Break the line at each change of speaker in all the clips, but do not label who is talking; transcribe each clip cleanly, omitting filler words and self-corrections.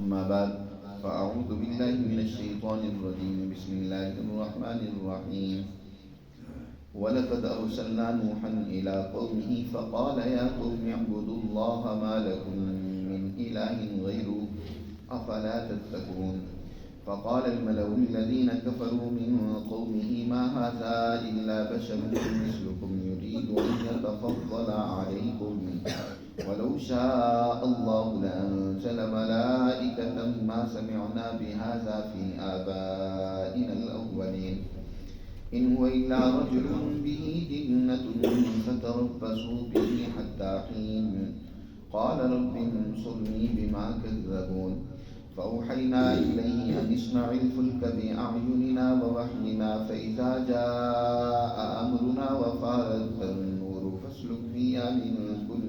أما بعد فأعوذ بالله من الشيطان الرجيم بسم الله الرحمن الرحيم ولقد أرسلنا نوحا إلى قومه فقال يا قوم اعبدوا الله ما لكم من إله غيره أفلا تتقون فقال الملأ الذين كفروا من قومه ما هذا إلا بشر مثلكم يريد أن يتفضل عليكم ولو شاء الله لأنزل ملائكة ما سمعنا بهذا في آبائنا الأولين إن هو إلا رجل به جنة فتربصوا به حتى حين قال رب انصرني بما كذبون فأوحينا إليه أن اصنع الفلك بأعيننا ووحينا فإذا جاء أمرنا وفارت النور فاسلك فيها من كل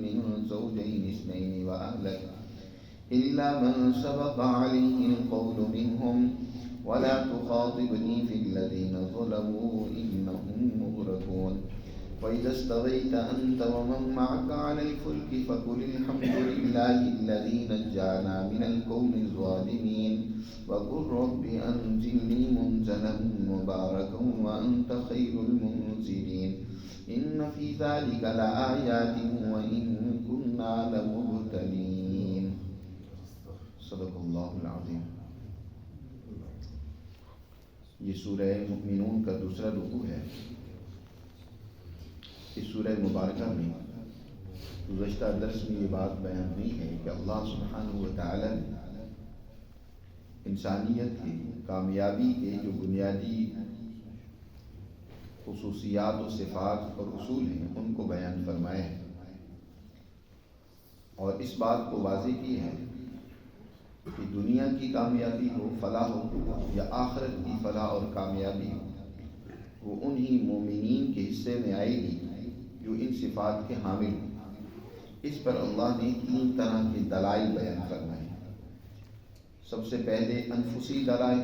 زوجين اثنين وأهلك إلا من سبق عليه القول منهم ولا تخاطبني في الذين ظلموا إنهم مغرقون وإذا استويت أنت ومن معك على الفلك فقل الحمد لله الذي نجانا من القوم الظالمين وقل رب أنزلني منزلا مباركا وأنت خير المنزلين إن في ذلك لآيات وإن كنا لمبتلين صدق اللہ العظیم۔ یہ سورہ مؤمنون کا دوسرا رکوع ہے۔ اس سورہ مبارکہ میں گزشتہ درس میں یہ بات بیان ہوئی ہے کہ اللہ سبحانہ و تعالی انسانیت کی کامیابی کے جو بنیادی خصوصیات و صفات اور اصول ہیں ان کو بیان فرمائے ہیں، اور اس بات کو واضح کی ہے کہ دنیا کی کامیابی ہو، فلاح ہو، یا آخرت کی فلاح اور کامیابی ہو، وہ انہی مومنین کے حصے میں آئے گی جو ان صفات کے حامل ہوں۔ اس پر اللہ نے 3 طرح کے دلائل بیان فرمائے۔ سب سے پہلے انفسی دلائل،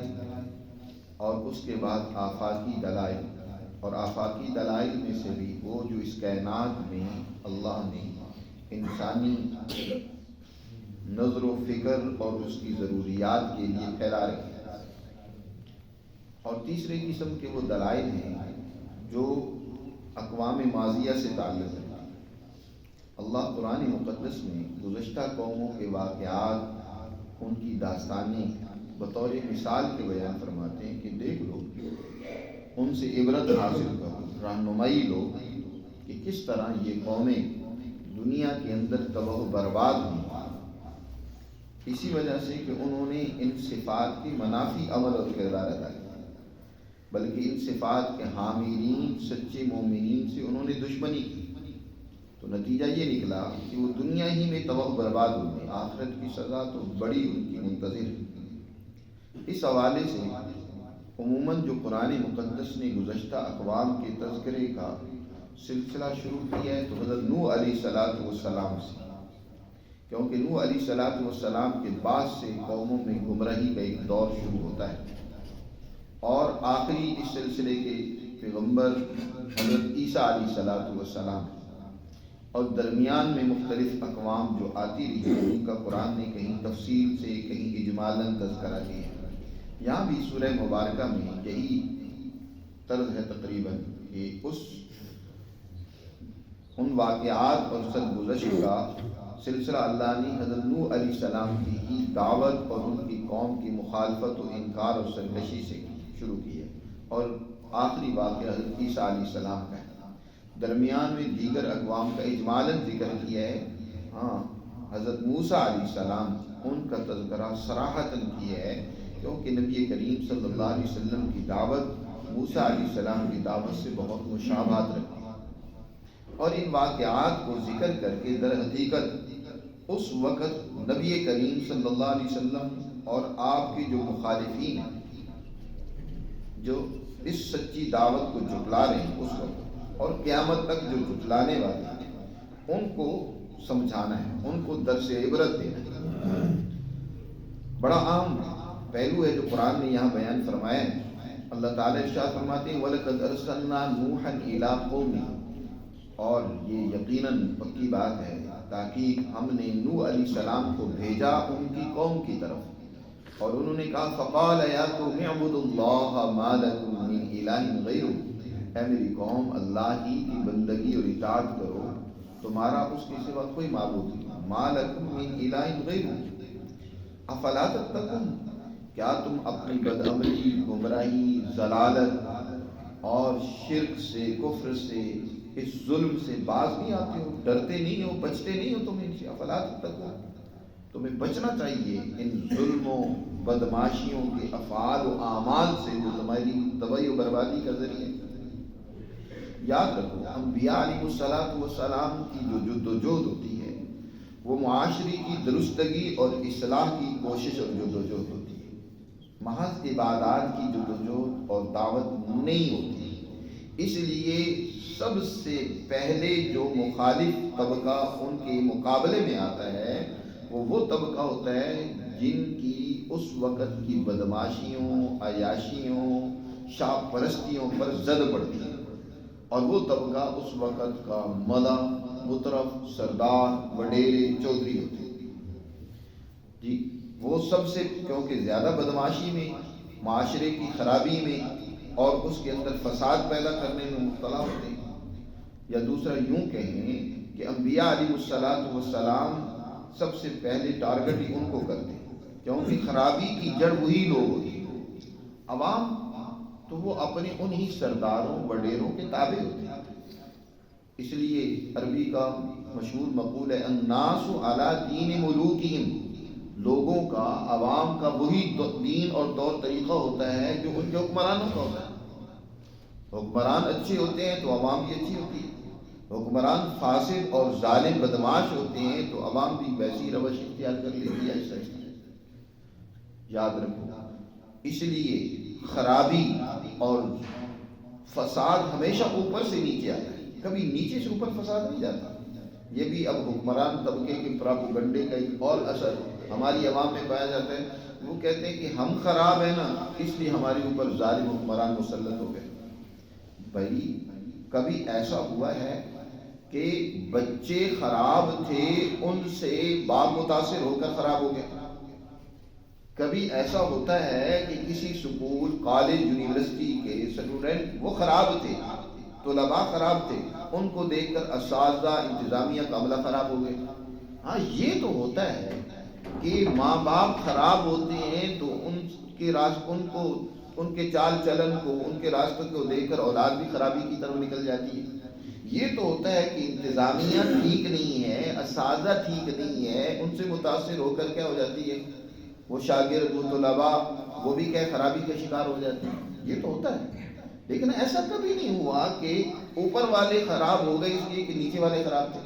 اور اس کے بعد آفاقی دلائل، اور آفاقی دلائل میں سے بھی وہ جو اس کائنات میں اللہ نے انسانی نظر و فکر اور اس کی ضروریات کے لیے پھیلا رکھے۔ اور تیسرے قسم کے وہ دلائل ہیں جو اقوام ماضیہ سے تعلق ہے۔ اللہ قرآن مقدس میں گزشتہ قوموں کے واقعات، ان کی داستانیں بطور مثال کے بیان فرماتے ہیں کہ دیکھ لو، ان سے عبرت حاصل کرو، رہنمائی لو کہ کس طرح یہ قومیں دنیا کے اندر تباہ و برباد ہوئی، اسی وجہ سے کہ انہوں نے ان صفات کی منافی عمل اور کردار ادا کیا، بلکہ ان صفات کے حاملین سچے مومنین سے انہوں نے دشمنی کی، تو نتیجہ یہ نکلا کہ وہ دنیا ہی میں تباہ و برباد ہوئے، آخرت کی سزا تو بڑی ان کی منتظر ہے۔ اس حوالے سے عموماً جو قرآن مقدس نے گزشتہ اقوام کے تذکرے کا سلسلہ شروع کیا ہے تو حضرت نوح علیہ السلام سے، کیونکہ نوح علیہ السلام کے بعد سے قوموں میں گمراہی کا ایک دور شروع ہوتا ہے، اور آخری اس سلسلے کے پیغمبر حضرت عیسیٰ علیہ السلام، اور درمیان میں مختلف اقوام جو آتی رہی ہیں ان کا قرآن نے کہیں تفصیل سے کہیں اجمالاً تذکرہ کیا ہے۔ یہاں بھی سورہ مبارکہ میں یہی طرز ہے تقریباً کہ ان واقعات اور سرگزشت کا سلسلہ اللہ نے حضرت نوح علیہ السلام کی ہی دعوت اور ان کی قوم کی مخالفت و انکار اور سرکشی سے شروع کی ہے، اور آخری واقعہ حضرت عیسیٰ علیہ السلام کا ہے۔ درمیان میں دیگر اقوام کا اجمالاً ذکر کیا ہے، حضرت موسیٰ علیہ السلام ان کا تذکرہ صراحتاً کیا ہے، کیونکہ نبی کریم صلی اللہ علیہ وسلم کی دعوت موسیٰ علیہ السلام کی دعوت سے بہت مشابہت رکھتی ہے، اور ان واقعات کو ذکر کر کے در حقیقت اس وقت نبی کریم صلی اللہ علیہ وسلم اور آپ کے جو مخالفین ہیں، جو اس سچی دعوت کو جھٹلا رہے ہیں اس وقت اور قیامت تک جو جھٹلانے والے ہیں، ان کو سمجھانا ہے، ان کو درس عبرت دینا ہے۔ بڑا عام پہلو ہے جو قرآن نے یہاں بیان فرمایا ہے۔ اللہ تعالیٰ ارشاد فرماتے ہیں وَلَقَدْ أَرْسَلْنَا نُوحًا إِلَىٰ قَوْمِهِ، اور یہ یقیناً پکی بات ہے، تاکہ ہم نے نوح علیہ السلام کو بھیجا ان کی قوم کی طرف۔ اور انہوں نے کہا فقال یا قوم اعبدوا اللہ ما لکم من الہ غیرہ، اے میری قوم اللہ ہی کی بندگی اور اطاعت کرو، تمہارا اس کے سوا کوئی معبود نہیں، ما لکم من الہ غیرہ افلا تتقون، کیا تم اپنی بدعملی، گمراہی، ضلالت اور شرک سے، کفر سے، اس ظلم سے باز نہیں آتے ہو، ڈرتے نہیں ہو، بچتے نہیں ہو تم ان سے؟ افلا تتقون، تمہیں بچنا چاہیے ان ظلموں، بدماشیوں کے افعال و اعمال سے جو تمہاری تباہی و بربادی کا ذریعہ ہے۔ یاد رکھو انبیاء علیہ السلام کی جو جدوجہد ہوتی ہے وہ معاشرے کی درستگی اور اصلاح کی کوشش اور جدوجہد ہوتی ہے، محض عبادات کی جدوجہد اور دعوت نہیں ہوتی۔ اس لیے سب سے پہلے جو مخالف طبقہ ان کے مقابلے میں آتا ہے وہ طبقہ ہوتا ہے جن کی اس وقت کی بدماشیوں، عیاشیوں، شاپ پرستیوں پر زد پڑتی ہے، اور وہ طبقہ اس وقت کا ملا، مطرف، سردار، وڈیرے، چودھری ہوتے ہیں جی۔ وہ سب سے کیونکہ زیادہ بدماشی میں، معاشرے کی خرابی میں اور اس کے اندر فساد پیدا کرنے میں مبتلا ہوتے ہیں۔ یا دوسرا یوں کہیں کہ انبیاء علیہ السلام سب سے پہلے ٹارگٹ ہی ان کو کرتے ہیں، کیونکہ خرابی کی جڑ وہی لوگ ہوتے ہیں۔ عوام تو وہ اپنے انہی سرداروں، وڈیروں کے تابع ہوتے ہیں۔ اس لیے عربی کا مشہور مقول ہے الناس علی دین ملوکہم، لوگوں کا، عوام کا وہی دین اور طور طریقہ ہوتا ہے جو ان کے حکمرانوں کا ہوتا ہے۔ حکمران اچھے ہوتے ہیں تو عوام بھی اچھی ہوتی ہے، حکمران فاسد اور ظالم بدماش ہوتے ہیں تو عوام بھی ویسی روش اختیار کر لیتی ہے ایسا۔ یاد رکھو اس لیے خرابی اور فساد ہمیشہ اوپر سے نیچے آتا ہے، کبھی نیچے سے اوپر فساد نہیں جاتا۔ یہ بھی اب حکمران طبقے کے پراپیگنڈے کا ایک اور اثر ہماری عوام میں پایا جاتا ہے۔ وہ کہتے ہیں کہ ہم خراب ہیں نا، اس لیے ہمارے اوپر ظالم حکمران مسلط ہو گئے۔ بھائی کبھی ایسا ہوا ہے کہ بچے خراب تھے ان سے باپ متاثر ہو کر خراب ہو گئے؟ کبھی ایسا ہوتا ہے کہ کسی سکول، کالج، یونیورسٹی کے اسٹوڈنٹ وہ خراب تھے، طلباء خراب تھے، ان کو دیکھ کر اساتذہ، انتظامیہ کا عملہ خراب ہو گئے؟ ہاں یہ تو ہوتا ہے کہ ماں باپ خراب ہوتے ہیں تو ان کے چال چلن کو، ان کے راستوں کو دیکھ کر اولاد بھی خرابی کی طرف نکل جاتی ہے۔ یہ تو ہوتا ہے کہ انتظامیہ ٹھیک نہیں ہے، اساتذہ ٹھیک نہیں ہے، ان سے متاثر ہو کر کیا ہو جاتی ہے وہ شاگرد، وہ طلباء، وہ بھی کیا خرابی کا شکار ہو جاتے ہیں۔ یہ تو ہوتا ہے، لیکن ایسا کبھی نہیں ہوا کہ اوپر والے خراب ہو گئے اس لیے کہ نیچے والے خراب تھے۔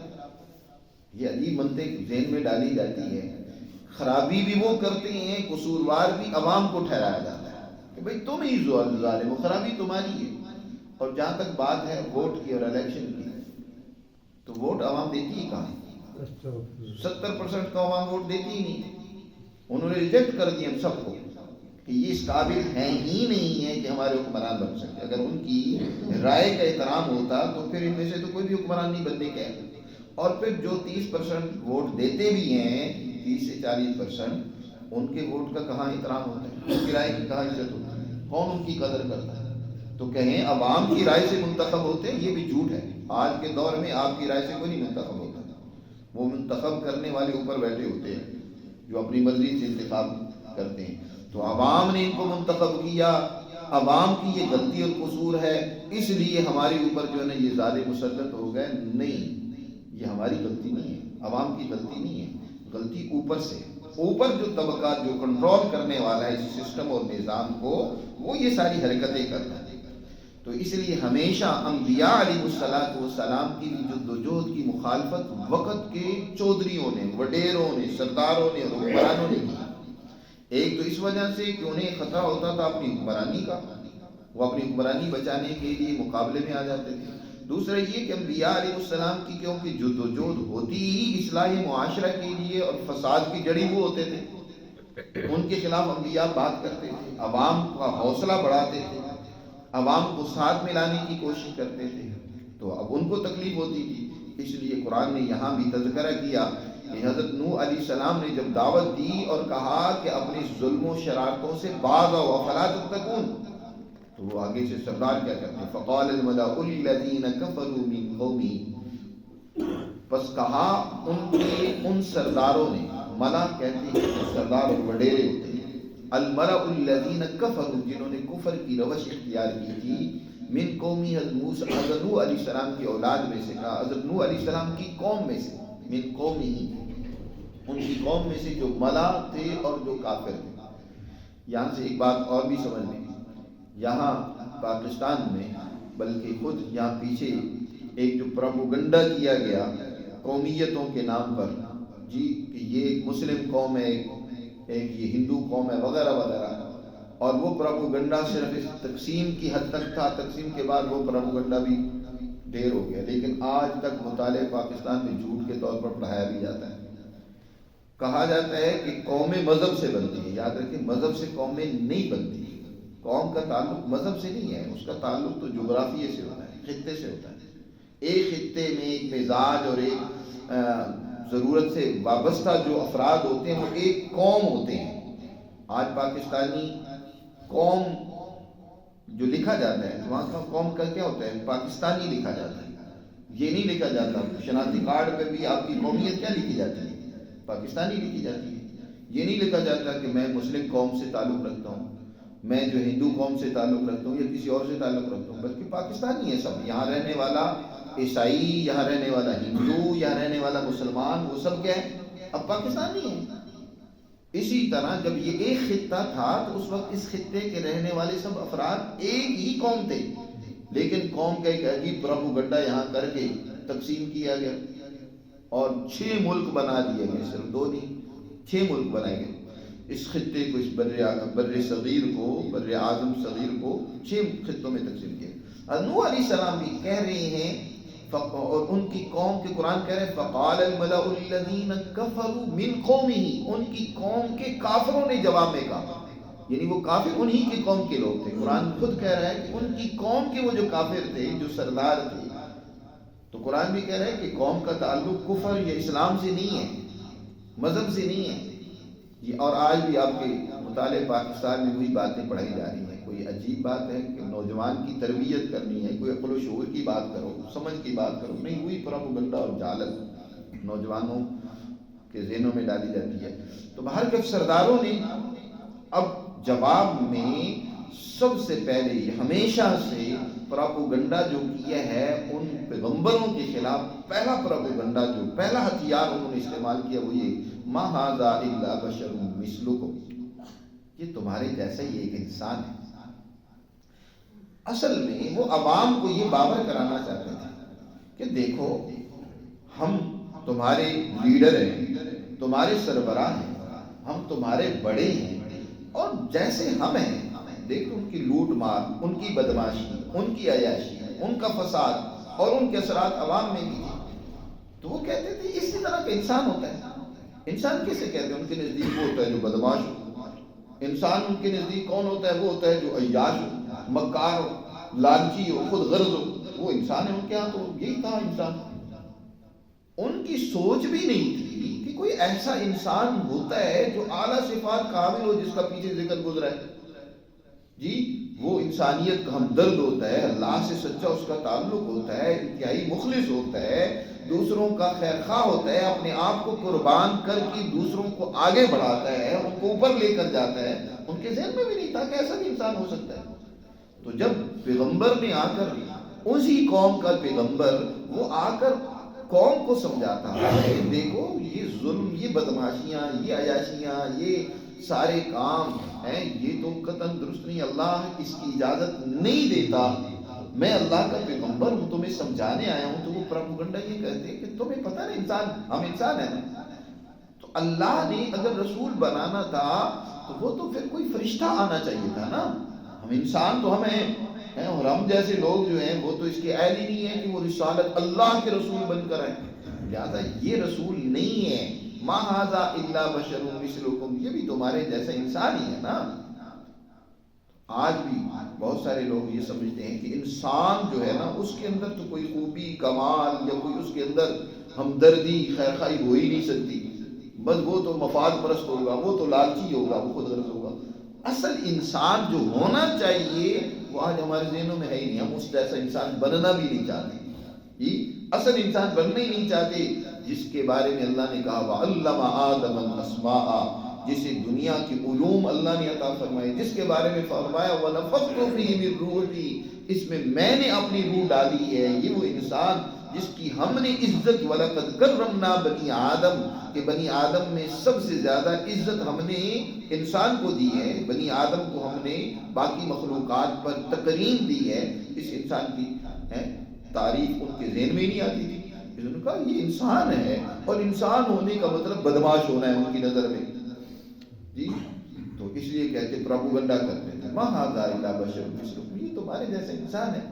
یہ عجیب منطق ذہن میں ڈالی جاتی ہے۔ خرابی بھی وہ کرتے ہیں، قصوروار بھی عوام کو ٹھہرایا جاتا ہے کہ بھئی تم ہی ظالم ہو، خرابی تمہاری ہے۔ اور جہاں تک بات ہے ووٹ کی اور الیکشن کی، تو ووٹ عوام دیتی ہی کہاں؟ 70% کا عوام ووٹ دیتی ہی نہیں۔ انہوں نے ریجیکٹ کر دیا ہم سب کو کہ یہ اس قابل ہیں ہی نہیں ہے کہ ہمارے حکمران بن سکے۔ اگر ان کی رائے کا احترام ہوتا تو پھر ان میں سے تو کوئی بھی حکمران نہیں بننے کا ہے۔ اور پھر جو 30% ووٹ دیتے بھی ہیں، 30 سے 40%، ان کے ووٹ کا کہاں احترام ہوتا ہے؟ ان کی رائے کی کہاں عزت ہوتی ہے؟ کون ان کی قدر کرتا ہے؟ تو کہیں عوام کی رائے سے منتخب ہوتے ہیں، یہ بھی جھوٹ ہے۔ آج کے دور میں آپ کی رائے سے کوئی نہیں منتخب ہوتا، وہ منتخب کرنے والے اوپر بیٹھے ہوتے ہیں جو اپنی مرضی سے انتخاب کرتے ہیں۔ تو عوام نے ان کو منتخب کیا، عوام کی یہ غلطی اور قصور ہے، اس لیے ہمارے اوپر جو ہے نا یہ ظالم مسلط ہو گئے۔ نہیں، یہ ہماری غلطی نہیں ہے، عوام کی غلطی نہیں ہے، غلطی اوپر سے۔ اوپر جو طبقہ جو کنٹرول کرنے والا ہے اس سسٹم اور نظام کو، وہ یہ ساری حرکتیں کرتا ہے۔ تو اس لیے ہمیشہ انبیاء علیہ السلام کی جدوجہد کی مخالفت وقت کے چودھریوں نے، وڈیروں نے، سرداروں نے اور حکمرانوں نے کی۔ ایک تو اس وجہ سے کہ انہیں خطرہ ہوتا تھا اپنی حکمرانی کا، وہ اپنی حکمرانی بچانے کے لیے مقابلے میں آ جاتے تھے۔ دوسرا یہ کہ انبیاء علیہ السلام کی کیونکہ جدوجہد ہوتی ہی اصلاح معاشرہ کے لیے اور فساد کی جڑی وہ ہوتے تھے، ان کے خلاف انبیاء بات کرتے تھے، عوام کا حوصلہ بڑھاتے تھے، عوام کو ساتھ میں لانے کی کوشش کرتے تھے، تو اب ان کو تکلیف ہوتی تھی۔ اس لیے قرآن نے یہاں بھی تذکرہ کیا کہ حضرت نوح علیہ السلام نے جب دعوت دی اور کہا کہ اپنی ظلم و شرارتوں سے باز آؤ افلا تتقون، تو وہ آگے سے سردار کیا کرتے ہیں، فقال الملأ الذین کفروا من قومہ، پس کہا ان سرداروں نے، ملا کہتے ہیں سردار اور وڈیرے ہوتے ہیں، الملأ الذین کفروا جنہوں نے کفر کی روش اختیار کی تھی، من قومی حضرت نوح علیہ السلام کی اولاد میں سے، کہا حضرت نوح علیہ السلام کی قوم میں سے، من قومی ان کی قوم میں سے جو ملا تھے اور جو کافر تھے۔ یہاں سے ایک بات اور بھی سمجھ لیں، یہاں پاکستان میں بلکہ خود یہاں پیچھے ایک جو پروپیگنڈا کیا گیا قومیتوں کے نام پر، جی کہ یہ ایک مسلم قوم ہے، ایک یہ ہندو قوم ہے وغیرہ وغیرہ، اور وہ پروپیگنڈا صرف اس تقسیم کی حد تک تھا، تقسیم کے بعد وہ پروپیگنڈا بھی ڈھیر ہو گیا، لیکن آج تک مطالعہ پاکستان میں جھوٹ کے طور پر پڑھایا بھی جاتا ہے۔ کہا جاتا ہے کہ قومیں مذہب سے بنتی ہیں، یاد رکھیں مذہب سے قومیں نہیں بنتی، قوم کا تعلق مذہب سے نہیں ہے، اس کا تعلق تو جغرافیے سے ہوتا ہے، خطے سے ہوتا ہے۔ ایک خطے میں ایک مزاج اور ایک ضرورت سے وابستہ جو افراد ہوتے ہیں وہ ایک قوم ہوتے ہیں۔ آج پاکستانی قوم جو لکھا جاتا ہے وہاں کا قوم کا کیا ہوتا ہے، پاکستانی لکھا جاتا ہے، یہ نہیں لکھا جاتا، شناختی کارڈ پہ بھی آپ کی قومیت کیا لکھی جاتی ہے، پاکستانی لکھی جاتی ہے۔ یہ نہیں لکھا جاتا کہ میں مسلم قوم سے تعلق رکھتا ہوں، میں جو ہندو قوم سے تعلق رکھتا ہوں یا کسی اور سے تعلق رکھتا ہوں، بلکہ پاکستانی ہے سب، یہاں رہنے والا عیسائی، یہاں رہنے والا ہندو، یہاں رہنے والا مسلمان، وہ سب کیا ہے، اب پاکستانی ہے۔ اسی طرح جب یہ ایک خطہ تھا تو اس وقت اس خطے کے رہنے والے سب افراد ایک ہی قوم تھے، لیکن قوم کا ایک عجیب پروپیگنڈا یہاں کر کے تقسیم کیا گیا اور 6 ملک بنا دیے گئے، صرف 2 نہیں 6 ملک بنائے گئے۔ اس خطے کو، اس بر صغیر کو، بر اعظم صغیر کو 6 خطوں میں تقسیم کیا۔ نوح علیہ السلام بھی کہہ رہے ہیں، اور ان کی قوم کے قرآن کہہ رہے ہیں فقال الملأ الذین کفروا من قومہ، ان کی قوم کے کافروں نے جواب میں کہا، یعنی وہ کافر انہی کی قوم کے لوگ تھے۔ قرآن خود کہہ رہا ہے کہ ان کی قوم کے وہ جو کافر تھے، جو سردار تھے، تو قرآن بھی کہہ رہا ہے کہ قوم کا تعلق کفر یا اسلام سے نہیں ہے، مذہب سے نہیں ہے یہ۔ اور آج بھی آپ کے مطالعے پاکستان میں وہی باتیں پڑھائی جا رہی ہیں۔ کوئی عجیب بات ہے کہ نوجوان کی تربیت کرنی ہے، کوئی عقل و شعور کی بات کرو، سمجھ کی بات کرو، نہیں، وہی پروپیگنڈا اور جہالت نوجوانوں کے ذہنوں میں ڈالی جاتی ہے۔ تو بہر کیف سرداروں نے اب جواب میں سب سے پہلے ہمیشہ سے پروپیگنڈا جو کیا ہے ان پیغمبروں کے خلاف، پہلا پروپیگنڈا جو پہلا ہتھیار انہوں نے استعمال کیا وہ یہ، ما ھذا الا بشر مثلکم، یہ تمہارے جیسا ہی ایک انسان ہے۔ اصل میں وہ عوام کو یہ باور کرانا چاہتے تھے کہ دیکھو ہم تمہارے لیڈر ہیں، تمہارے سربراہ ہیں، ہم تمہارے بڑے ہیں، اور جیسے ہم ہیں، دیکھو ان کی لوٹ مار، ان کی بدماشی، ان کی عیاشی، ان کا فساد اور ان کے اثرات عوام میں بھی تھے۔ تو وہ کہتے تھے اسی طرح کا انسان ہوتا ہے۔ انسان کیسے کہتے ہیں؟ ان کے نزدیک وہ ہوتا ہے جو بدماش ہو۔ انسان ان کے نزدیک کون ہوتا ہے؟ وہ ہوتا ہے جو عیاش ہو، مکار ہو، لالچی ہو، خود غرض ہو، وہ انسان ہے ان کے ہاں۔ تو یہی تھا انسان۔ ان کی سوچ بھی نہیں تھی کہ کوئی ایسا انسان ہوتا ہے جو اعلیٰ صفات کامل ہو، جس کا پیچھے ذکر گزرا ہے، جی وہ انسانیت کا ہمدرد ہوتا ہے، اللہ سے سچا اس کا تعلق ہوتا ہے، انتہائی مخلص ہوتا ہے، دوسروں کا خیر خواہ ہوتا ہے، اپنے آپ کو قربان کر کے دوسروں کو آگے بڑھاتا ہے، ان کو اوپر لے کر جاتا ہے۔ ان کے ذہن میں بھی نہیں تھا کہ ایسا بھی انسان ہو سکتا ہے۔ تو جب پیغمبر نے آ کر، اسی قوم کا پیغمبر وہ آ کر قوم کو سمجھاتا ہے، دیکھو یہ ظلم، یہ بدماشیاں، یہ عیاشیاں، یہ سارے کام ہیں، یہ تو قطعاً درست نہیں، اللہ اس کی اجازت نہیں دیتا، میں اللہ کا پیغمبر ہوں، تمہیں سمجھانے آیا ہوں۔ تو وہ پروپیگنڈا یہ کہتے ہیں کہ تمہیں پتہ نہیں، انسان، ہم انسان ہیں۔ تو اللہ نے اگر رسول بنانا تھا تو وہ تو پھر کوئی فرشتہ آنا چاہیے تھا نا، ہم انسان تو ہم ہیں، اور ہم جیسے لوگ جو ہیں وہ تو اس کے اہل ہی نہیں ہیں کہ وہ رسالت اللہ کے رسول بن کر آئیں، لہٰذا یہ رسول نہیں ہے۔ ما ھذا الا بشر مثلکم، یہ بھی تمہارے جیسا انسان ہی ہے نا۔ آج بھی بہت سارے لوگ یہ سمجھتے ہیں کہ انسان جو ہے نا اس کے اندر تو کوئی خوبی، کمال، یا کوئی اس کے اندر ہمدردی خیرخواہی ہو ہی نہیں سکتی، بس وہ تو مفاد پرست ہوگا، وہ تو لالچی ہوگا، وہ خود غرض ہوگا۔ اصل انسان جو ہونا چاہیے وہ آج ہمارے ذہنوں میں ہے ہی نہیں، ہم اس جیسا انسان بننا بھی نہیں چاہتے، یہ اصل انسان بننا ہی نہیں چاہتے، جس کے بارے میں اللہ نے کہا وَعَلَّمَ آدَمَ الْأَسْمَاءَ، جسے دنیا کی علوم اللہ نے عطا فرمائے، جس کے بارے میں فرمایا وَنَفَخْتُ فِيهِ مِن رُوحِي، اس میں نے اپنی روح ڈالی ہے۔ یہ وہ انسان جس کی ہم نے عزت وَلَقَدْ كَرَّمْنَا بَنِي آدم، کہ بنی آدم میں سب سے زیادہ عزت ہم نے انسان کو دی ہے، بنی آدم کو ہم نے باقی مخلوقات پر تکریم دی ہے۔ اس انسان کی تعریف ان کے ذہن میں نہیں آتی تھی، انہوں نے کہا یہ انسان ہے، اور انسان ہونے کا مطلب بدماش ہونا ہے ان کی نظر میں جی، تو اس لیے کہتے پروپیگنڈا کرتے تھے ما ھذا الا بشر مثلکم، یہ تمہارے جیسے انسان ہے،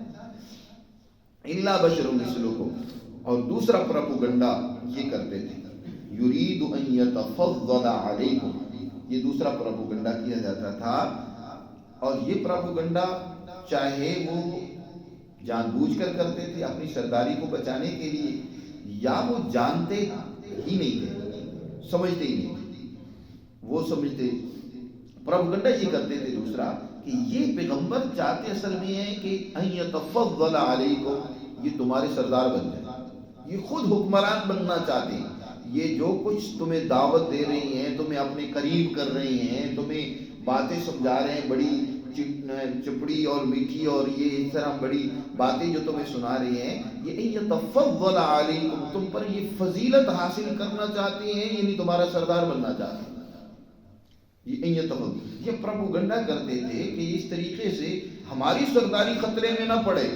الا بشر مثلکم۔ اور دوسرا پروپیگنڈا یہ کرتے تھے یرید ان یتفضل علیکم، یہ دوسرا پروپیگنڈا کیا جاتا تھا، اور یہ پروپیگنڈا چاہے وہ جان بوجھ کر کرتے تھے اپنی سرداری کو بچانے کے لیے، یا وہ جانتے ہی نہیں تھے، سمجھتے ہی نہیں تھے، وہ سمجھتے پروپیگنڈا یہ کرتے تھے دوسرا کہ یہ پیغمبر چاہتے اصل میں ہیں کہ ان یتفضل علیکم، یہ تمہارے سردار بن جائیں، یہ خود حکمران بننا چاہتے ہیں، یہ جو کچھ تمہیں دعوت دے رہی ہیں، تمہیں اپنے قریب کر رہی ہیں، تمہیں باتیں سمجھا رہے ہیں بڑی چپڑی اور میٹھی، اور یہ اس طرح بڑی باتیں جو تمہیں سنا رہی ہیں، یہ یتفضل علیکم، تم پر یہ فضیلت حاصل کرنا چاہتے ہیں، یعنی تمہارا سردار بننا چاہتے ہیں۔ یہ پروپیگنڈا کرتے تھے کہ اس طریقے سے ہماری سرداری خطرے میں نہ پڑے،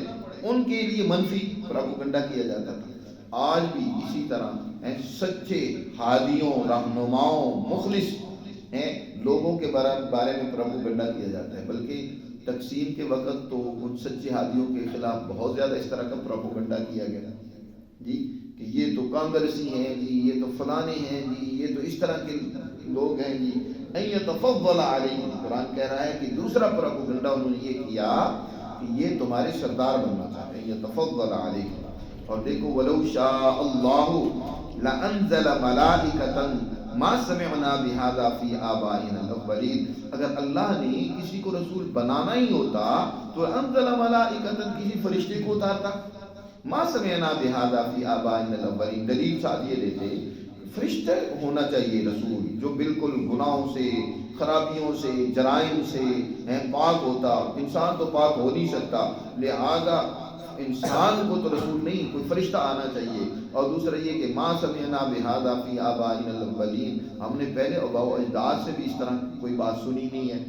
ان کے لیے منفی پروپیگنڈا کیا جاتا تھا۔ آج بھی اسی طرح سچے ہادیوں، رہنماؤں، مخلص لوگوں کے بارے میں پروپیگنڈا کیا جاتا ہے، بلکہ تقسیم کے وقت تو ان سچے ہادیوں کے خلاف بہت زیادہ اس طرح کا پروپیگنڈا کیا گیا جی، کہ یہ تو کانگریسی ہیں جی، یہ تو فلانے ہیں جی، یہ تو اس طرح کے لوگ ہیں جی، ان یتفضل علیکم، قرآن کہہ رہا ہے کہ دوسرا پروپیگنڈا انہوں نے یہ کیا کہ یہ تمہارے سردار بننا چاہتے ہیں، یتفضل علیکم۔ اور دیکھو وَلَوْ شَاءَ اللَّهُ لَأَنزَلَ مَلَائِكَةً مَا سَمِعْنَا بِهَذَا فِي آبَائِنَا الْأَوَّلِينَ، اگر اللہ نے کسی کو رسول بنانا ہی ہوتا تو انزل ملائکۃ، کسی فرشتے کو اتارتا، ما سمعنا بهذا فی آبائنا الاولین، دلیل ساتھ یہ دیتے فرشتے ہونا چاہیے رسول جو بالکل گناہوں سے، خرابیوں سے، جرائم سے پاک ہوتا، انسان تو پاک ہو نہیں سکتا، لہذا انسان کو تو رسول نہیں، کوئی فرشتہ آنا چاہیے۔ اور دوسرا یہ کہ ما سمعنا بهذا فی آبائنا الاولین، ہم نے پہلے آباء و اجداد سے بھی اس طرح کوئی بات سنی نہیں ہے،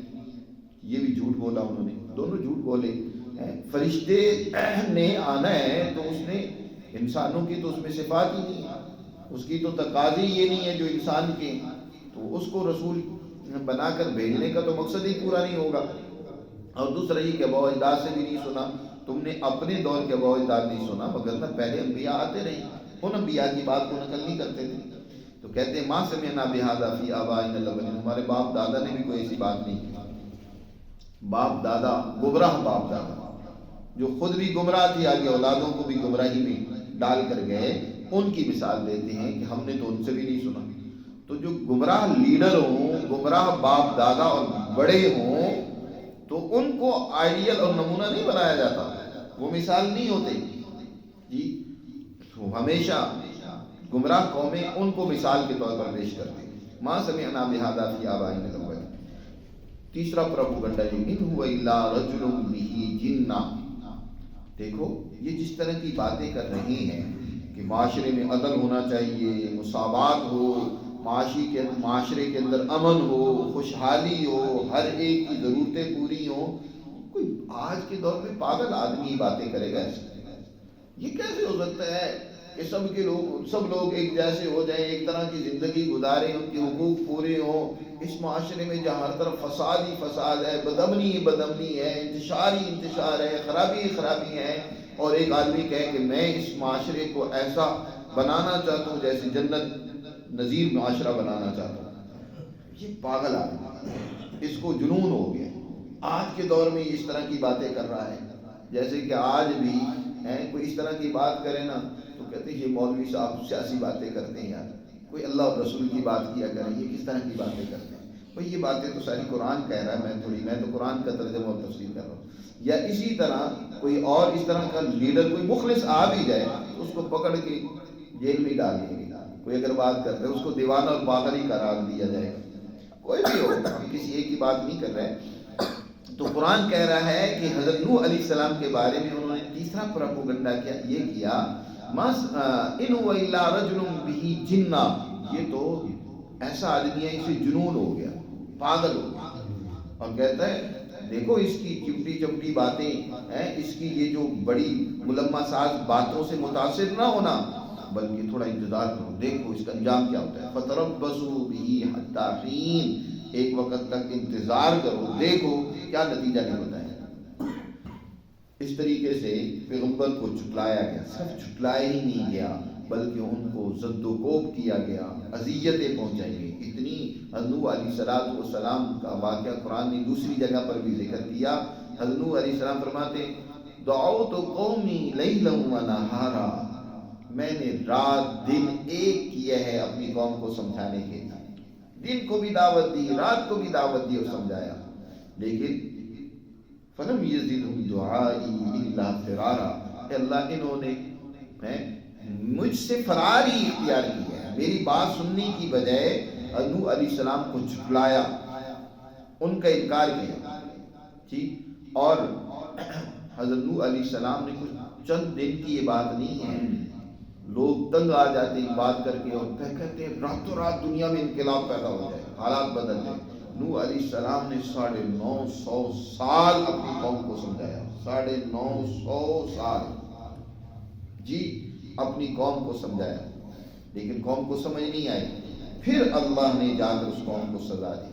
یہ بھی جھوٹ بولا انہوں نے، دونوں جھوٹ بولے۔ فرشتے نے آنا ہے تو اس نے انسانوں کی تو اس میں صفات ہی نہیں ہے، اس کی تو تقاضے یہ نہیں ہے جو انسان کے، تو اس کو رسول بنا کر بھیجنے کا تو مقصد ہی پورا نہیں ہوگا۔ اور دوسرا یہ کہ آباء و اجداد سے بھی نہیں سنا، تم نے اپنے دور کے آباء و اجداد نہیں سنا، مگر نہ پہلے انبیاء آتے رہے، ان انبیاء کی بات کو نقل نہیں کرتے تھے، تو کہتے ہیں ما سمعنا بهذا فی آبائنا الاولین، ہمارے باپ دادا نے بھی کوئی ایسی بات نہیں کی۔ باپ دادا گمراہ باپ دادا جو خود بھی گمراہ تھی، آگے اولادوں کو بھی گمراہی میں ڈال کر گئے، ان کی مثال دیتے ہیں کہ ہم نے تو ان سے بھی نہیں سنا۔ تو جو گمراہ لیڈر ہوں، گمراہ باپ دادا اور بڑے ہوں، تو ان کو آئیڈیل اور نمونہ نہیں بنایا جاتا، وہ مثال نہیں ہوتے جی، تو ہمیشہ گمراہ قومیں ان کو مثال کے طور پر پیش کرتے ہیں۔ ما سمعنا بهذا فی آبائنا الاولین۔ تیسرا پروپیگنڈا یہ ان هو الا رجل به جنہ، دیکھو یہ جس طرح کی باتیں کر رہے ہیں کہ معاشرے میں عدل ہونا چاہیے، مساوات ہو، معاشرے کے اندر امن ہو، خوشحالی ہو، ہر ایک کی ضرورتیں پوری ہوں، کوئی آج کے دور میں پاگل آدمی باتیں کرے گا ایسے؟ یہ کیسے ہو سکتا ہے کہ سب لوگ ایک جیسے ہو جائیں، ایک طرح کی زندگی گزاریں، ان کے حقوق پورے ہوں، اس معاشرے میں جہاں ہر طرف فساد ہی فساد ہے، بدامنی ہی بدامنی ہے، انتشار ہی انتشار ہے، خرابی ہی خرابی ہے، اور ایک آدمی کہے کہ میں اس معاشرے کو ایسا بنانا چاہتا ہوں جیسے جنت نظیر معاشرہ بنانا چاہتا ہوں، یہ پاگل آدمی، اس کو جنون ہو گیا۔ آج کے دور میں اس طرح کی باتیں کر رہا ہے، جیسے کہ آج بھی کوئی اس طرح کی بات کرے نا تو تو کہتے ہیں یہ مولوی صاحب سیاسی باتیں کرتے ہیں یار، کوئی اللہ اور رسول کی بات کیا کریں، یہ کس طرح کی باتیں کرتے ہیں؟ بھائی یہ باتیں تو ساری قرآن کہہ رہا ہے، میں تو قرآن کا ترجمہ اور تفسیر کر رہا ہوں۔ یا اسی طرح کوئی اور اس طرح کا لیڈر کوئی مخلص آ بھی جائے تو اس کو پکڑ کے جیل میں ڈال دیں گے۔ کوئی اگر بات کرتا ہے اس کو دیوانہ اور پاگل ہی قرار دیا جائے گا، کوئی بھی ہو، ہم کسی ایک کی بات نہیں کر رہے۔ تو قرآن کہہ رہا ہے کہ حضرت نوح علیہ السلام کے بارے میں انہوں نے تیسرا پروپیگنڈا کیا، یہ کیا ان هو الا رجل به جنہ، یہ تو ایسا آدمی ہے اسے جنون ہو گیا، پاگل ہو گیا، اور کہتا ہے دیکھو اس کی چپٹی چپٹی باتیں ہیں، اس کی یہ جو بڑی ملمہ ساز باتوں سے متاثر نہ ہونا، بلکہ تھوڑا انتظار کرو، دیکھو اس کا انجام کیا ہوتا ہے۔ فتربصوا به حتى حين، ایک وقت تک انتظار کرو، دیکھو کیا نتیجہ نکلتا ہے۔ اس طریقے سے پیغمبر کو جھٹلایا گیا، صرف جھٹلایا ہی نہیں گیا بلکہ ان کو زد و کوب کیا گیا، اذیتیں پہنچائی گئی اتنی۔ حضرت نوح علیہ السلام کا واقعہ قرآن نے دوسری جگہ پر بھی ذکر کیا۔ حضرت نوح علیہ السلام فرماتے دعوت قومی لیلا و نہارا، میں نے رات دن ایک کیا ہے اپنی قوم کو سمجھانے کے لیے، دن کو بھی دعوت دی، رات کو بھی دعوت دی اور سمجھایا، لیکن فلم یزدہم دعائی الا فرارا، کہ اللہ انہوں نے مجھ سے فرار ہی اختیار کیا ہے، میری بات سننے کی بجائے نوح علیہ السلام کو جھٹلایا، ان کا انکار کیا، ٹھیک۔ اور حضرت نوح علیہ السلام نے کچھ چند دن کی یہ بات نہیں ہے، لوگ تنگ آ جاتے ہیں بات کر کے اور کہتے ہیں راتوں رات دنیا میں انقلاب پیدا ہو جائے، حالات بدل جائے۔ نوح علیہ السلام نے 950 سال اپنی قوم کو سمجھایا، 950 سال جی اپنی قوم کو سمجھایا، لیکن قوم کو سمجھ نہیں آئی، پھر اللہ نے جا کر اس قوم کو سزا دی۔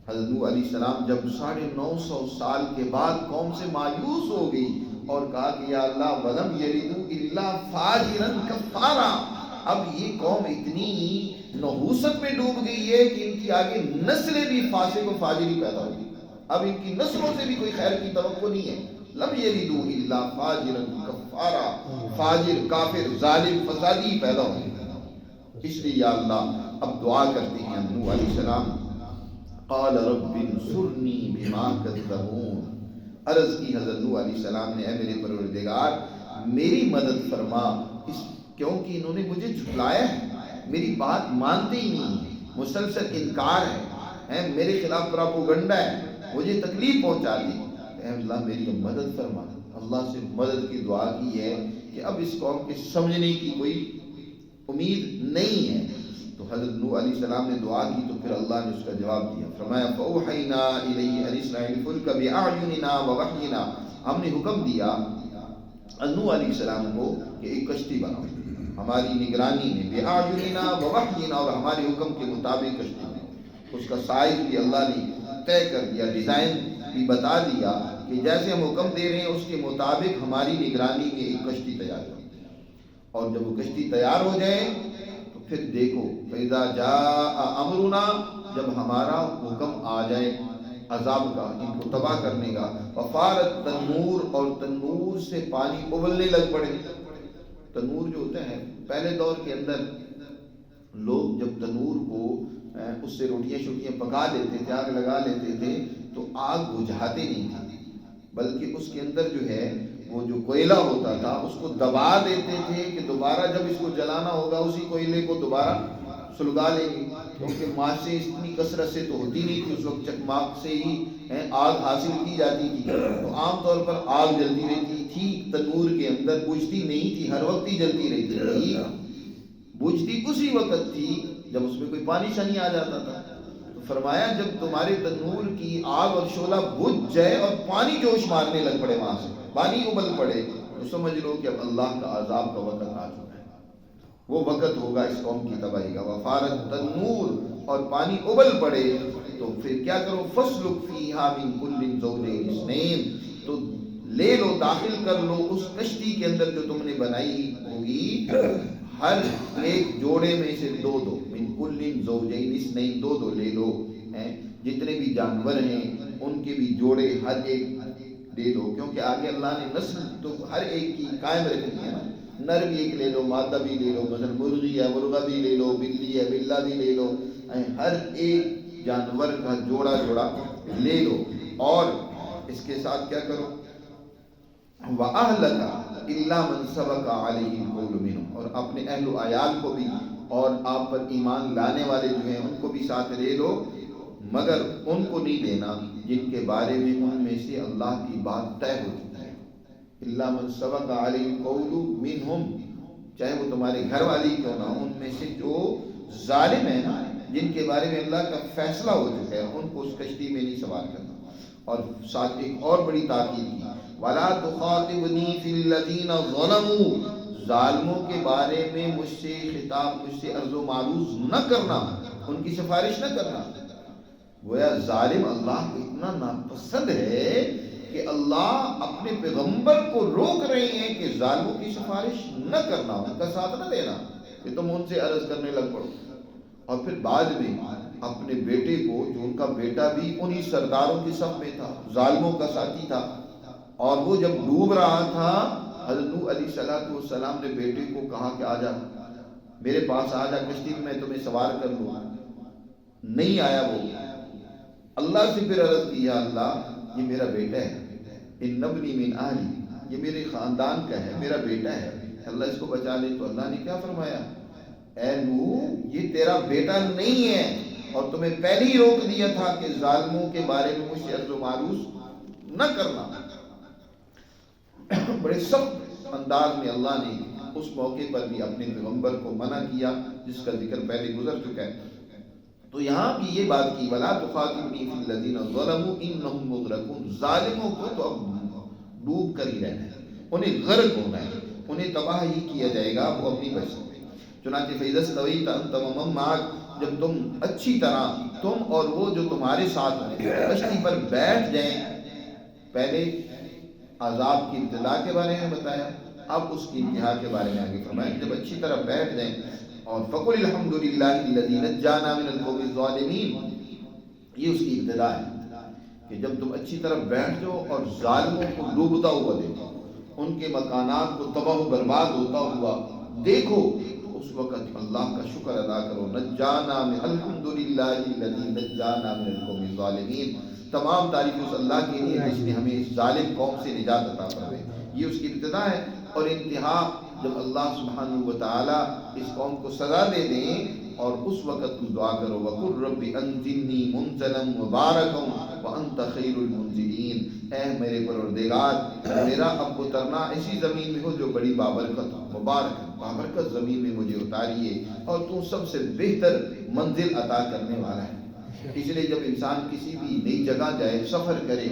حضرت نوح علیہ السلام جب 950 سال کے بعد قوم سے مایوس ہو گئی اور کہا کہ یا اللہ ولم یلدوا الا فاجرا کفارا، اب یہ قوم اتنی نحوست میں ڈوب گئی ہے کہ ان کی آگے نسلیں بھی فاسق و فاجری پیدا ہوگی، اب ان کی نسلوں سے بھی کوئی خیر کی توقع نہیں ہے۔ لم یلدوا الا فاجرا کفارا، فاجر کافر ظالم فسادی پیدا ہوگی۔ اس لیے یا اللہ اب دعا کرتے ہیں نوح علیہ السلام، قال رب انصرنی بما کذبون، عرض کی حضرت نوح علیہ السلام نے اے میرے پروردگار میری مدد فرما، کیونکہ انہوں نے مجھے جھٹلایا ہے، میری بات مانتے ہی نہیں، مسلسل انکار ہے، میرے خلاف پروپیگنڈا ہے، مجھے تکلیف پہنچا دی، اے اللہ میری مدد فرما۔ اللہ سے مدد کی دعا کی ہے کہ اب اس قوم کے سمجھنے کی کوئی امید نہیں ہے۔ تو حضرت نوح علیہ السلام نے دعا کی تو پھر اللہ نے اس کا جواب دیا، فرمایا فَأَوْحَيْنَا إِلَيْهِ أَنِ اصْنَعِ الْفُلْكَ بِأَعْيُنِنَا وَوَحْيِنَا، ہم نے حکم دیا نوح علیہ السلام کو کہ ایک کشتی بناؤ ہماری نگرانی میں، بِأَعْيُنِنَا وَوَحْيِنَا، اور ہمارے حکم کے مطابق کشتی بناؤ۔ اس کا سائز بھی اللہ نے طے کر دیا، ڈیزائن بھی بتا دیا کہ جیسے ہم حکم دے رہے ہیں اس کے مطابق ہماری نگرانی میں ایک کشتی تیار کرو، اور جب وہ کشتی تیار ہو جائے تو پھر دیکھو فَإِذَا جَاءَ أَمْرُنَا، جب ہمارا حکم آ جائے عذاب کا، ان کو تباہ کرنے کا، وَفَارَتْ تَنُّورُ، اور تنور سے پانی ابلنے لگ پڑے۔ تنور جو ہوتا ہے پہلے دور کے اندر لوگ جب تنور کو اس سے روٹیاں شوٹیاں پکا لیتے تھے، آگ لگا لیتے تھے تو آگ بجھاتے نہیں تھے، بلکہ اس کے اندر جو ہے وہ جو کوئلہ ہوتا تھا اس کو دبا دیتے تھے کہ دوبارہ جب اس کو جلانا ہوگا اسی کوئلے کو دوبارہ سلگا لیں گے، کیونکہ ماچیں اتنی کثرت سے تو ہوتی نہیں تھی اس وقت، چکماک سے ہی آگ حاصل کی جاتی تھی، تو عام طور پر آگ جلتی رہتی تھی تنور کے اندر، بجھتی نہیں تھی، ہر وقت ہی جلتی رہتی تھی، بجھتی اسی وقت تھی جب اس میں کوئی پانی شانی آ جاتا تھا۔ تو فرمایا جب تمہارے تنور کی آگ اور شعلہ بجھ جائے اور پانی جوش مارنے لگ پڑے، وہاں سے پانی ابل پڑے، تو سمجھ لو کہ اب اللہ کا عذاب کا وقت آ چکا ہے، وہ وقت ہوگا اس قوم کی تباہی کا۔ وفارت تنور، اور پانی ابل پڑے تو پھر کیا کرو، فَاسْلُكْ فِيهَا مِن كُلٍّ زَوْجَيْنِ اثْنَيْنِ، تو لے لو داخل کر لو اس کشتی کے اندر جو تم نے بنائی ہوگی، ہر ایک جوڑے میں سے دو دو، من کل زوجین اثنین، دو دو لے لو، جتنے بھی جانور ہیں ان کے بھی جوڑے ہر ایک دے دو، کیونکہ آگے اللہ نے نسل تو ہر ایک کی قائم رکھنی ہے نا، نر بھی ایک لے لو، مادہ بھی لے لو، مثلا مرغی ہے مرغہ بھی لے لو، بلی ہے بلا بھی لے لو، ہر ایک جانور کا جوڑا جوڑا لے لو، اور اس کے ساتھ کیا کرو، وَأَهْلَكَ إِلَّا مَنْ سَبَقَ عَلَيْهِ الْقَوْلُ مِنْهُمْ، اور اپنے اہل و عیال کو بھی اور آپ پر ایمان لانے والے جو ہیں ان کو بھی ساتھ لے لو، مگر ان کو نہیں لینا جن کے بارے میں ان میں سے اللہ کی بات طے ہو چکی ہے۔ إِلَّا مَنْ سَبَقَ عَلَيْهِ الْقَوْلُ مِنْهُمْ، چاہے وہ تمہارے گھر والی کیوں نہ ہو، ان میں سے جو ظالم ہیں نا، جن کے بارے میں اللہ کا فیصلہ ہو چکا ہے، ان کو اس کشتی میں نہیں سوار کرنا۔ اور ساتھ ایک اور بڑی تاکید کی، وَلَا تُخَاطِبْنِي فِي الَّذِينَ ظَلَمُوا، ظالموں کے بارے میں مجھ سے خطاب، مجھ سے عرض و معروض نہ کرنا، ان کی سفارش نہ کرنا۔ گویا ظالم اللہ کو اتنا ناپسند ہے کہ اللہ اپنے پیغمبر کو روک رہے ہیں کہ ظالموں کی سفارش نہ کرنا، ان کا ساتھ نہ دینا کہ تم ان سے عرض کرنے لگ پڑو۔ اور پھر بعد میں اپنے بیٹے کو، جو ان کا بیٹا بھی انہی سرداروں کی صف میں تھا، ظالموں کا ساتھی تھا، اور وہ جب ڈوب رہا تھا، حضرت نوح علیہ السلام نے بیٹے کو کہا کہ آجا میرے پاس، آجا کشتی میں تمہیں سوار کر لوں۔ نہیں آیا وہ، اللہ سے پھر عرض کیا، اللہ یہ میرا بیٹا ہے، ان ابنی من اہلی، یہ میرے خاندان کا ہے، میرا بیٹا ہے، اللہ اس کو بچا لے۔ تو اللہ نے کیا فرمایا، اے نوح یہ تیرا بیٹا نہیں ہے، اور تمہیں پہلے ہی روک دیا تھا کہ ظالموں کے بارے میں مجھ سے عرض و معروض نہ کرنا۔ بڑے سخت انداز میں اللہ نے اس موقع پر بھی اپنے پیغمبر کو منع کیا، جس کا ذکر پہلے گزر چکا ہے۔ تو یہاں بھی یہ بات کی، وَلَا تُخَاطِبْنِي فِي الَّذِينَ ظَلَمُوا إِنَّهُمْ مُغْرَقُونَ، ظالموں کو تو اب ڈوب کر ہی رہنا ہے، انہیں غرق ہونا ہے، انہیں تباہ ہی کیا جائے گا، وہ اپنی بچ سکتے۔ چنانچہ فَإِذَا اسْتَوَيْتَ أَنْتَ وَمَن مَّعَكَ، جب تم اچھی طرح، تم اور وہ جو تمہارے ساتھ ہیں، کشتی پر بیٹھ جائیں۔ پہلے عذاب کی ابتدا کے بارے میں بتایا، اب اس کی انتہا کے بارے میں آگے فرمایا، جب اچھی طرح بیٹھ جائیں، اور فَقُلِ الْحَمْدُ لِلَّهِ الَّذِي نَجَّانَا مِنَ الْقَوْمِ الظَّالِمِينَ، یہ اس کی ابتدا ہے کہ جب تم اچھی طرح بیٹھ جاؤ اور ظالموں کو ڈوبتا ہوا دیکھو، ان کے مکانات کو تباہ و برباد ہوتا ہوا دیکھو، تو اس وقت اللہ کا شکر ادا کرو، نجانا من الحمد للہ الذی نجانا من القوم الظالمین، تمام تعریف اس اللہ کے لیے جس نے ہمیں اس ظالم قوم سے نجات عطا فرمائی۔ یہ اس کی ابتدا ہے، اور انتہا جب اللہ سبحانہ وتعالی اس قوم کو سزا دے دیں، اور اس وقت تم دعا کرو، وَقُلْ رَبِّ أَنزِلْنِي مُنزَلًا مُبَارَكًا وَأَنْتَ خَيْرُ الْمُنزِلِينَ، اے میرے پروردگار، میرا اب اترنا ایسی زمین میں ہو جو بڑی بابرکت ہو، بابرکت زمین میں مجھے اتاریے، اور تو سب سے بہتر منزل عطا کرنے والا ہے۔ اس لیے جب انسان کسی بھی نئی جگہ جائے، سفر کرے،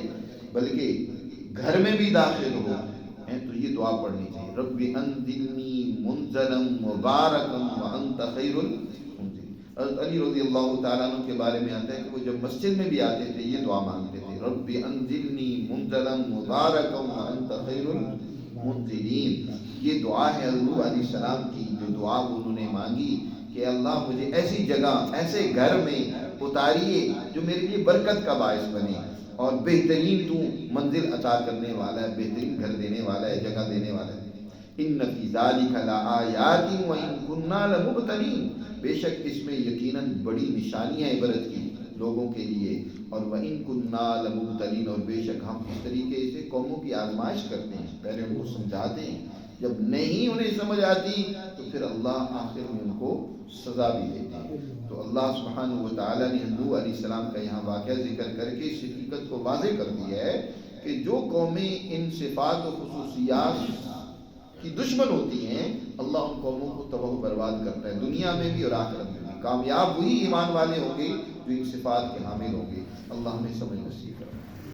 بلکہ گھر میں بھی داخل ہو، تو یہ دعا پڑھنی چاہیے، رب انزلنی منزلا مبارکا وانت خیر المنزلین۔ حضرت علی رضی اللہ تعالیٰ عنہ کے بارے میں آتا ہے کہ وہ جب مسجد میں بھی آتے تھے یہ دعا مانگتے تھے، رب انزلنی منزلا مبارکا وانت خیر المنزلین۔ یہ دعا ہے حضور علیہ السلام کی، جو دعا انہوں نے مانگی کہ اللہ مجھے ایسی جگہ، ایسے گھر میں اتاریے جو میرے لیے برکت کا باعث بنے، اور بہترین تو منزل عطا کرنے والا ہے، بہترین گھر دینے والا ہے، جگہ دینے والا ہے۔ ان فی ذالک لآیات وان کنا لمبتلین، بے شک اس میں یقیناً بڑی نشانیاں عبرت کی لوگوں کے لیے، اور وان کنا لمبتلین، اور بے شک ہم اس طریقے سے قوموں کی آزمائش کرتے ہیں، پہلے ان کو سمجھاتے ہیں، جب نہیں انہیں سمجھ آتی تو پھر اللہ آخر میں ان کو سزا بھی دیتے ہیں۔ تو اللہ سبحانہ وتعالیٰ نے حضور علیہ السلام کا یہاں واقعہ ذکر کر کے اس حقیقت کو واضح کر دیا ہے کہ جو قومیں ان صفات و خصوصیات کی دشمن ہوتی ہیں، اللہ ان قوموں کو تباہ و برباد کرتا ہے، دنیا میں بھی اور آخرت میں بھی۔ کامیاب وہی ایمان والے ہوں گے جو ان صفات کے حامل ہوں گے۔ اللہ ہمیں سمجھ نصیب کرے۔